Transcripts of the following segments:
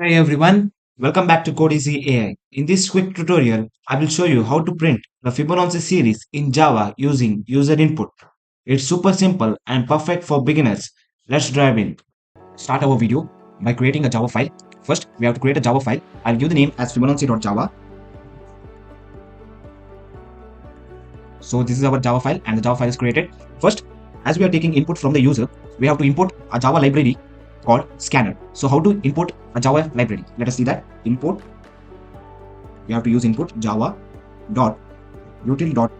Hi everyone, welcome back to Codeezy AI. In this quick tutorial, I will show you how to print the Fibonacci series in Java using user input. It's super simple and perfect for beginners. Let's dive in. Start our video by creating a Java file. First, we have to create a Java file. I'll give the name as Fibonacci.java. So this is our Java file and the Java file is created. First, as we are taking input from the user, we have to import a Java library called scanner. So how to import a Java library? Let us see that. Import, we have to use input java dot util dot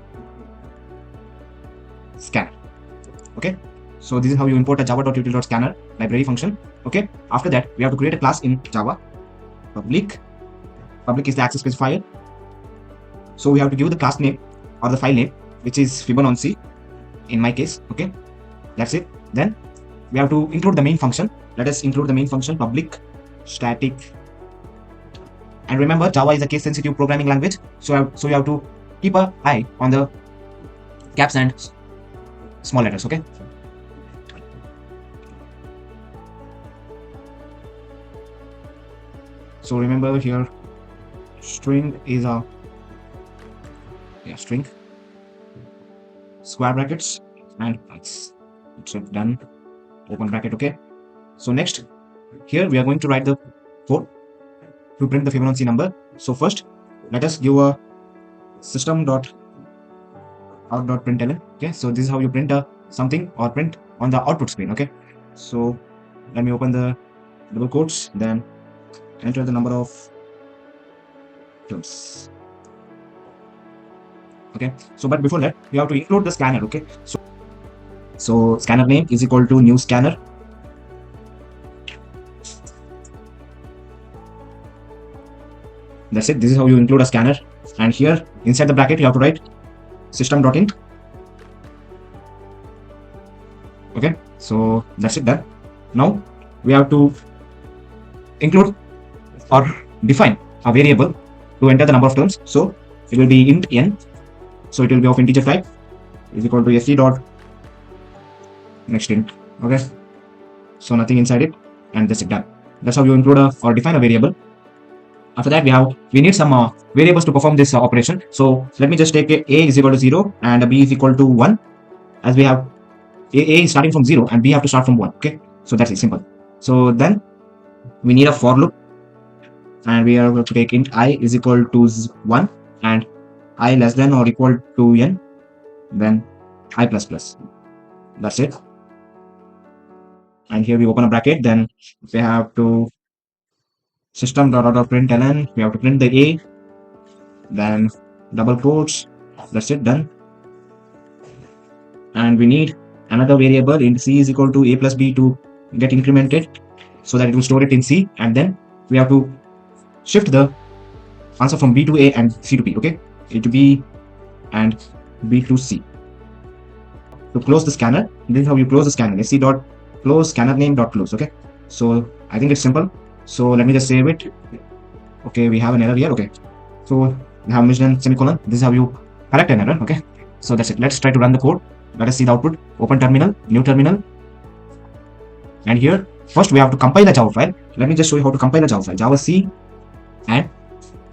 scanner. Okay, so this is how you import a java dot util dot scanner library function. Okay, after that we have to create a class in Java. Public is the access specifier. So we have to give the class name or the file name, which is Fibonacci in my case. Okay, that's it. Then we have to include the main function. Let us include the main function public static. And remember, Java is a case sensitive programming language, so you have to keep an eye on the caps and small letters. Okay, so remember here string is a string, square brackets, and it's done, open bracket. Okay, so next here we are going to write the code to print the Fibonacci number. So first let us give a system.out.println. Okay, so this is how you print something or print on the output screen. Okay, so let me open the double quotes, then enter the number of terms. Okay, so but before that you have to include the scanner. Okay, so scanner name is equal to new scanner. That's it. This is how you include a scanner. And here inside the bracket you have to write system.in. Okay, so that's it done. Now we have to include or define a variable to enter the number of terms. So it will be int n. So it will be of integer type, is equal to sc dot next int. Okay, so nothing inside it, and that's it done. That's how you include or define a variable. After that we need some variables to perform this operation. So let me just take a is equal to 0 and b is equal to 1, as we have a is starting from 0 and b have to start from 1. Okay, so that's it, simple. So then we need a for loop, and we are going to take int I is equal to 1 and I less than or equal to n, then I plus plus. That's it. And here we open a bracket, then we have to system.out.println, we have to print the a, then double quotes. That's it, done. And we need another variable int c is equal to a plus b to get incremented, so that it will store it in c, and then we have to shift the answer from b to a and c to b. Okay, a to b and b to c. To close the scanner, this is how you close the scanner. sc dot close scanner name dot close. Okay, so I think it's simple. So let me just save it. Okay, we have an error here. Okay, so we have missed a semicolon. This is how you correct an error. Okay, so that's it. Let's try to run the code. Let us see the output. Open terminal, new terminal, and here first we have to compile a Java file. Let me just show you how to compile a Java file. Java C and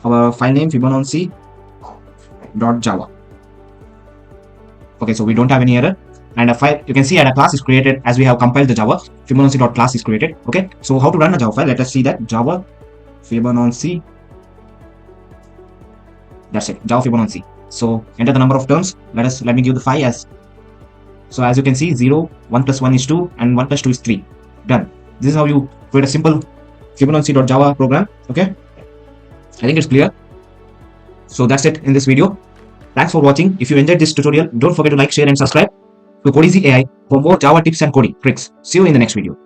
our file name Fibonacci.java. Okay, so we don't have any error, and a file, you can see, and a class is created as we have compiled the Java. Fibonacci.class is created. Okay, so how to run a Java file? Let us see that. Java Fibonacci. That's it, Java Fibonacci. So enter the number of terms. Let me give the 5 as. So as you can see, 0, 1 plus 1 is 2, and 1 plus 2 is 3. Done. This is how you create a simple Fibonacci.java program. Okay, I think it's clear. So that's it in this video. Thanks for watching. If you enjoyed this tutorial, don't forget to like, share, and subscribe to Codeezy AI for more Java tips and coding tricks. See you in the next video.